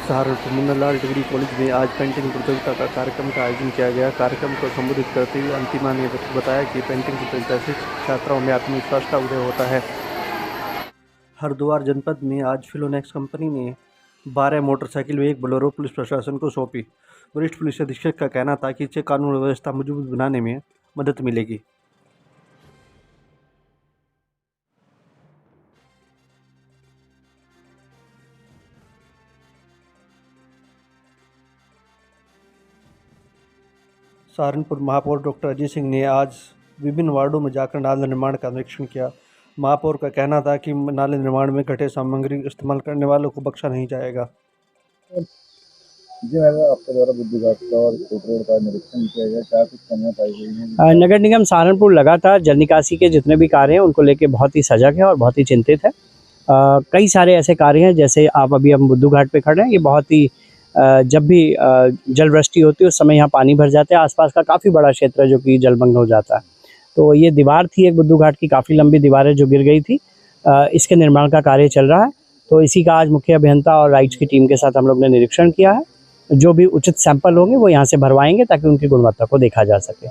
Saharanpur Munnalal degree college में आज painting प्रतियोगिता का कार्यक्रम का आयोजन किया गया। कार्यक्रम को संबोधित करते हुए अंतिमा ने बताया कि पेंटिंग प्रतियोगिता से छात्राओं में आत्मविश्वास का उदय होता है। हरिद्वार जनपद में आज फिलोनेक्स कंपनी ने 12 मोटरसाइकिल व 1 बोलेरो पुलिस प्रशासन को सौंपी। वरिष्ठ पुलिस अधीक्षक का कहना था कि इससे कानून व्यवस्था मजबूत बनाने में मदद मिलेगी। सहारनपुर महापौर डॉक्टर अजय सिंह ने आज विभिन्न वार्डों में जाकर नाले निर्माण का निरीक्षण किया। महापौर का कहना था कि नाले निर्माण में घटिया सामग्री इस्तेमाल करने वालों को बख्शा नहीं जाएगा। जी आपके द्वारा बुद्धू घाट का और कोट रोड का निरीक्षण किया गया, क्या कुछ कमियां पाई गई हैं? नगर निगम सहारनपुर लगातार जल निकासी के जितने भी कार्य हैं उनको लेके बहुत ही सजग है और बहुत ही चिंतित है। कई सारे ऐसे कार्य हैं, जैसे आप अभी हम बुद्धू घाट पे खड़े हैं, ये बहुत ही जब भी जल वृष्टि होती है उस समय यहाँ पानी भर जाता है। आसपास का काफ़ी बड़ा क्षेत्र है जो कि जलमग्न हो जाता है। तो ये दीवार थी एक बुद्धू घाट की, काफ़ी लंबी दीवार है जो गिर गई थी। इसके निर्माण का कार्य चल रहा है। तो इसी का आज मुख्य अभियंता और राइट्स की टीम के साथ हम लोग ने निरीक्षण किया है। जो भी उचित सैंपल होंगे वो यहाँ से भरवाएंगे ताकि उनकी गुणवत्ता को देखा जा सके।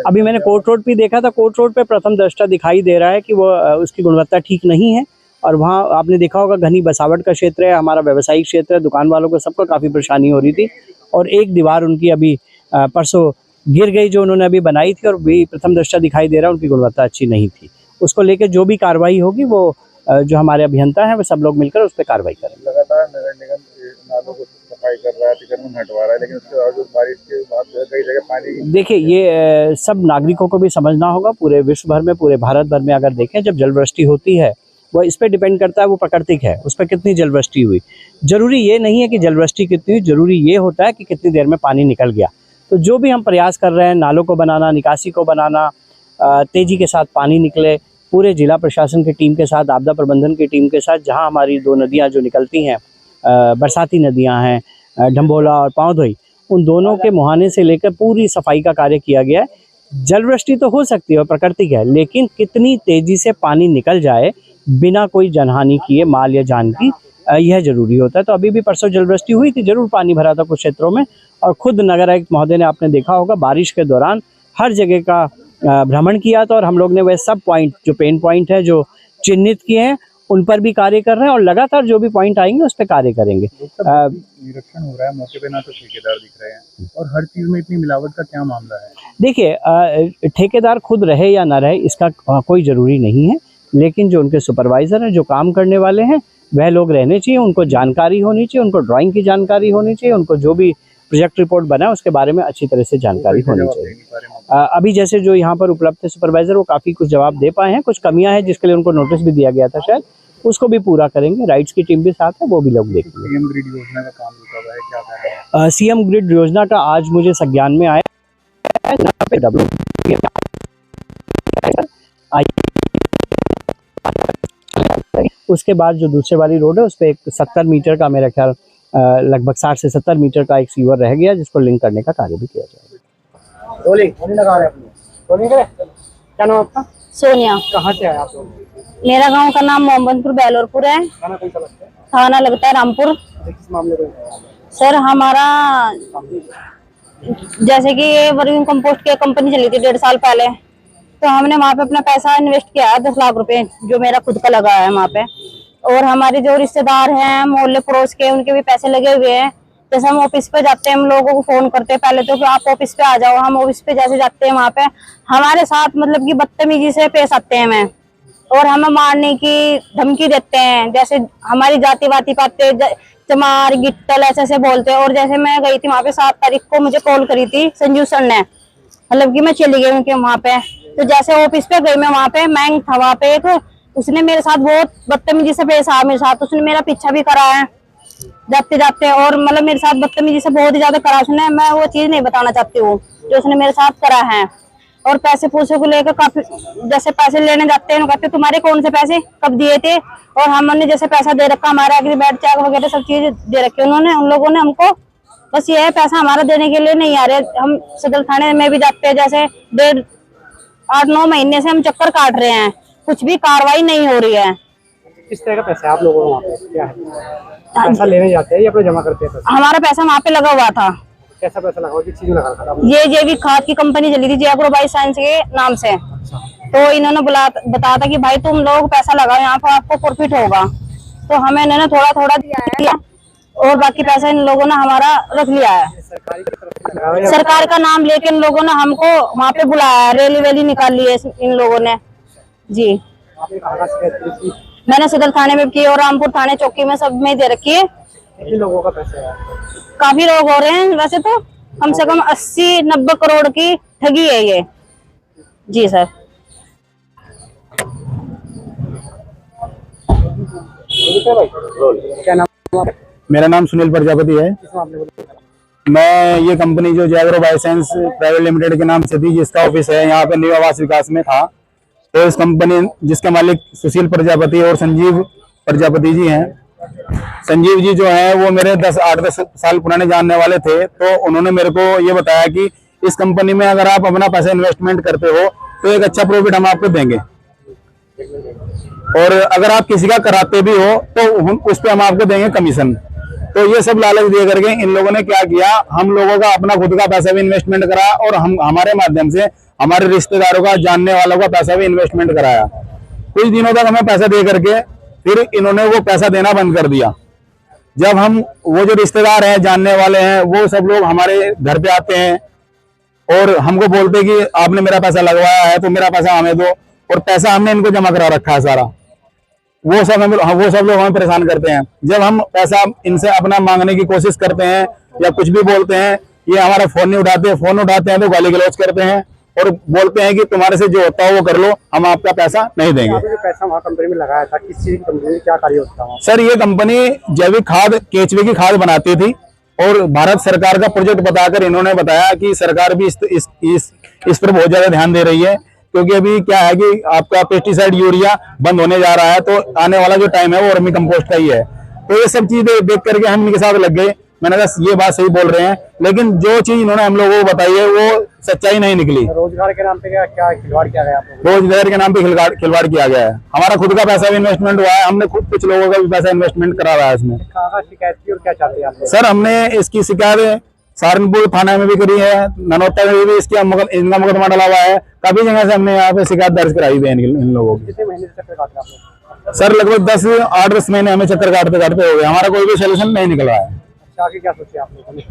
अभी मैंने कोर्ट रोड पे देखा था। कोर्ट रोड पे प्रथम दृष्टया दिखाई दे रहा है कि वो उसकी गुणवत्ता ठीक नहीं है, और वहाँ आपने देखा होगा घनी बसावट का क्षेत्र है, हमारा व्यावसायिक क्षेत्र है, दुकान वालों को सबको काफ़ी परेशानी हो रही थी। और एक दीवार उनकी अभी परसों गिर गई जो उन्होंने अभी बनाई थी, और भी प्रथम दृष्टया दिखाई दे रहा है उनकी गुणवत्ता अच्छी नहीं थी। उसको लेकर जो भी कार्रवाई होगी वो जो हमारे अभियंता हैं वो सब लोग मिलकर उस पर कार्रवाई करेंगे। लगातार नगर निगम नालों को सफाई कर रहा है, अतिक्रमण हटवा रहा है, लेकिन उसके बावजूद बारिश के बाद कई जगह पानी। देखिए, ये सब नागरिकों को भी समझना होगा। पूरे विश्व भर में, पूरे भारत भर में अगर देखें, जब जलवृष्टि होती है वो इस पर डिपेंड करता है, वो प्राकृतिक है, उस पर कितनी जलवृष्टि हुई। जरूरी ये नहीं है कि जलवृष्टि कितनी हुई, जरूरी ये होता है कि कितनी देर में पानी निकल गया। तो जो भी हम प्रयास कर रहे हैं, नालों को बनाना, निकासी को बनाना, तेजी के साथ पानी निकले, पूरे जिला प्रशासन की टीम के साथ, आपदा प्रबंधन की टीम के साथ, जहाँ हमारी 2 नदियाँ जो निकलती हैं, बरसाती नदियाँ हैं, डंबोला और पाँवधोई, उन दोनों के मुहाने से लेकर पूरी सफाई का कार्य किया गया है। जलवृष्टि तो हो सकती है और प्राकृतिक है, लेकिन कितनी तेजी से पानी निकल जाए बिना कोई जनहानि किए, माल या जान की, यह जरूरी होता है। तो अभी भी परसों जलवृष्टि हुई थी, जरूर पानी भरा था कुछ क्षेत्रों में, और खुद नगर आयुक्त महोदय ने, आपने देखा होगा, बारिश के दौरान हर जगह का भ्रमण किया था, और हम लोग ने वह सब पॉइंट जो पेन पॉइंट है जो चिन्हित किए हैं उन पर भी कार्य कर रहे हैं, और लगातार जो भी पॉइंट आएंगे उस पर कार्य करेंगे। निरीक्षण हो रहा है, मौके पे ना तो ठेकेदार दिख रहे हैं, और हर चीज में इतनी मिलावट का क्या मामला है? देखिए, ठेकेदार खुद रहे या ना रहे इसका कोई ज़रूरी नहीं है, लेकिन जो उनके सुपरवाइज़र हैं, जो काम करने वाले हैं, वह लोग रहने चाहिए, उनको जानकारी होनी चाहिए, उनको ड्राइंग की जानकारी होनी चाहिए, उनको जो भी प्रोजेक्ट रिपोर्ट बना है उसके बारे में अच्छी तरह से जानकारी होनी चाहिए। अभी जैसे जो यहाँ पर उपलब्ध है सुपरवाइज़र, वो काफ़ी कुछ जवाब दे पाए हैं। कुछ कमियां हैं जिसके लिए उनको नोटिस भी दिया गया था, शायद उसको भी पूरा करेंगे। राइट्स की टीम भी साथ है, वो भी लोग देखेंगे। सीएम ग्रिड योजना का काम रुका हुआ है, क्या कर रहे हैं? सीएम ग्रिड योजना का आज मुझे संज्ञान में आया उसके बाद जो दूसरे वाली रोड है उस पर एक 70 मीटर का, मेरा ख्याल लगभग 60 से 70 मीटर का एक सीवर रह गया, जिसको लिंक करने का कार्य भी किया जाएगा। क्या नाम आपका? सोनिया। कहाँ से आए आप लोग? मेरा गांव का नाम मोहम्मदपुर बेलोरपुर है। थाना कौन सा लगता है? थाना लगता है रामपुर। किस मामले में? सर, हमारा जैसे कि ये वर्किंग कंपोस्ट की कंपनी चली थी 1.5 साल पहले, तो हमने वहाँ पे अपना पैसा इन्वेस्ट किया है 10 लाख रुपए, जो मेरा खुद का लगा है वहाँ पे। और हमारे जो रिश्तेदार हैं मोहल्ले पड़ोस के, उनके भी पैसे लगे हुए हैं। जैसे हम ऑफिस पे जाते हैं, हम लोगों को फोन करते हैं पहले तो कि आप ऑफिस पे आ जाओ। हम ऑफिस पे जैसे जाते हैं वहाँ पे हमारे साथ मतलब कि बदतमीजी से पेश आते हैं हमें, और हमें मारने की धमकी देते हैं। जैसे हमारी जाति वाती पाते, चमार गिट्टल ऐसे बोलते हैं। और जैसे मैं गई थी वहाँ पे 7 तारीख को, मुझे कॉल करी थी संजू सर ने, मतलब कि मैं चली गई उनके वहाँ पे। तो जैसे ऑफिस पे गई मैं, वहाँ पे मैंग था वहाँ पे एक, उसने मेरे साथ बहुत बदतमीजी से पेश आया मेरे साथ। उसने मेरा पीछा भी करा है जाते जाते, और मतलब मेरे साथ बदतमीजी से बहुत ही ज्यादा करा उसने। मैं वो चीज नहीं बताना चाहती हूँ जो उसने मेरे साथ करा है। और पैसे पूछे को लेकर काफी, जैसे पैसे लेने जाते हैं कहते तुम्हारे कौन से पैसे कब दिए थे, और हमने जैसे पैसा दे रखा, हमारे एग्रीमेंट चेक वगैरह सब चीज दे रखी उन्होंने, उन लोगों ने हमको। बस ये है, पैसा हमारा देने के लिए नहीं आ रहे। हम सदर थाने में भी जाते हैं, जैसे 8-9 महीने से हम चक्कर काट रहे हैं, कुछ भी कार्रवाई नहीं हो रही है। किस तरह का पैसा है आप लोगों को वहाँ पे, क्या है? पैसा लेने जाते हैं या अपने जमा करते हैं पैसा? हमारा पैसा वहाँ पे लगा हुआ था। कैसा पैसा लगा हुआ, किस चीज में लगा था आपने? ये जैविक खाद की कंपनी चली थी जैग्रो बायो साइंस के नाम से। तो इन्होंने बताया था कि भाई तुम लोग पैसा लगाओ यहाँ पर आपको प्रॉफिट होगा। तो हमें इन्होंने थोड़ा थोड़ा दिया है और बाकी पैसा इन लोगों ने हमारा रख लिया है। सरकारी की तरफ से लगा हुआ है? सरकार का नाम लेके इन लोगों ने हमको वहाँ पे बुलाया, रैली वैली निकाल ली है इन लोगों ने जी। आपने कहा शिकायत की? मैंने सदर थाने में की और रामपुर थाने चौकी में सब में दे रखी है। कितने लोगों का पैसा है? काफी लोग हो रहे हैं वैसे तो, कम से कम 80-90 करोड़ की ठगी है ये जी सर। क्या नाम? मेरा नाम सुनील प्रजापति है। किसमें आपने बोला? मैं ये कंपनी जो जैग्रो बायोसाइंस प्राइवेट लिमिटेड के नाम से थी, जिसका ऑफिस है यहाँ पे न्यू आवास विकास में था, तो इस कंपनी जिसके मालिक सुशील प्रजापति और संजीव प्रजापति जी हैं। संजीव जी जो हैं वो मेरे 8-10 साल पुराने जानने वाले थे। तो उन्होंने मेरे को ये बताया कि इस कंपनी में अगर आप अपना पैसा इन्वेस्टमेंट करते हो तो एक अच्छा प्रॉफिट हम आपको देंगे, और अगर आप किसी का कराते भी हो तो उस पर हम आपको देंगे कमीशन। तो ये सब लालच दे करके इन लोगों ने क्या किया, हम लोगों का अपना खुद का पैसा भी इन्वेस्टमेंट करा और हमारे माध्यम से हमारे रिश्तेदारों का, जानने वालों का पैसा भी इन्वेस्टमेंट कराया। कुछ दिनों तक हमें पैसा दे करके फिर इन्होंने वो पैसा देना बंद कर दिया। जब हम वो जो रिश्तेदार हैं, जानने वाले हैं, वो सब लोग हमारे घर पे आते हैं और हमको बोलते कि आपने मेरा पैसा लगवाया है तो मेरा पैसा हमें दो, और पैसा हमने इनको जमा करा रखा है सारा। वो सब लोग हमें परेशान करते हैं। जब हम पैसा इनसे अपना मांगने की कोशिश करते हैं या कुछ भी बोलते हैं, ये हमारा फोन नहीं उठाते। फोन उठाते हैं तो गाली गलौज करते हैं और बोलते हैं कि तुम्हारे से जो होता है वो कर लो, हम आपका पैसा नहीं देंगे। आपने जो पैसा वहाँ कंपनी में लगाया था, किस चीज की कंपनी में, क्या कार्य होता था? सर, ये कंपनी जैविक खाद, केचुए की खाद बनाती थी और भारत सरकार का प्रोजेक्ट बताकर इन्होंने बताया कि सरकार भी इस पर बहुत ज्यादा ध्यान दे रही है, क्योंकि अभी क्या है कि आपका पेस्टिसाइड, यूरिया बंद होने जा रहा है, तो आने वाला जो टाइम है वो वर्मी कंपोस्ट का ही है। तो ये सब चीजें देख करके हम इनके साथ लग गए। मैंने कहा ये बात सही बोल रहे हैं, लेकिन जो चीज इन्होंने हम लोगों को बताई है वो सच्चाई नहीं निकली। रोजगार के नाम पे क्या खिलवाड़ किया गया आप लोगों? रोजगार के नाम पे खिलवाड़ किया गया है। हमारा खुद का पैसा भी इन्वेस्टमेंट हुआ है, हमने खुद कुछ लोगों का भी पैसा इन्वेस्टमेंट करा हुआ है इसमें। कहाँ शिकायत की और क्या चाहते हैं आप लोग? सर, हमने इसकी शिकायत सहारनपुर थाना में भी करी है, ननौता में भी इनका मुकदमा डाला हुआ है। काफी जगह से हमने यहाँ पे शिकायत दर्ज कराई हुई है इन लोगों की। कितने महीने से चक्कर काट रहे हैं आप लोग? सर, लगभग 8-10 महीने हमें चक्कर काटते काटते हो गए, हमारा कोई भी सोल्यूशन नहीं निकला है। अच्छा, आगे क्या सोचे आप लोगों ने?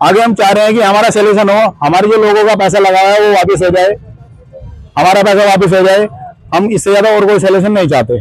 आगे हम चाह रहे हैं कि हमारा सोल्यूशन हो, हमारे जो लोगों का पैसा लगा है वो वापस हो जाए, हमारा पैसा वापस हो जाए। हम इससे ज्यादा और कोई सोल्यूशन नहीं चाहते।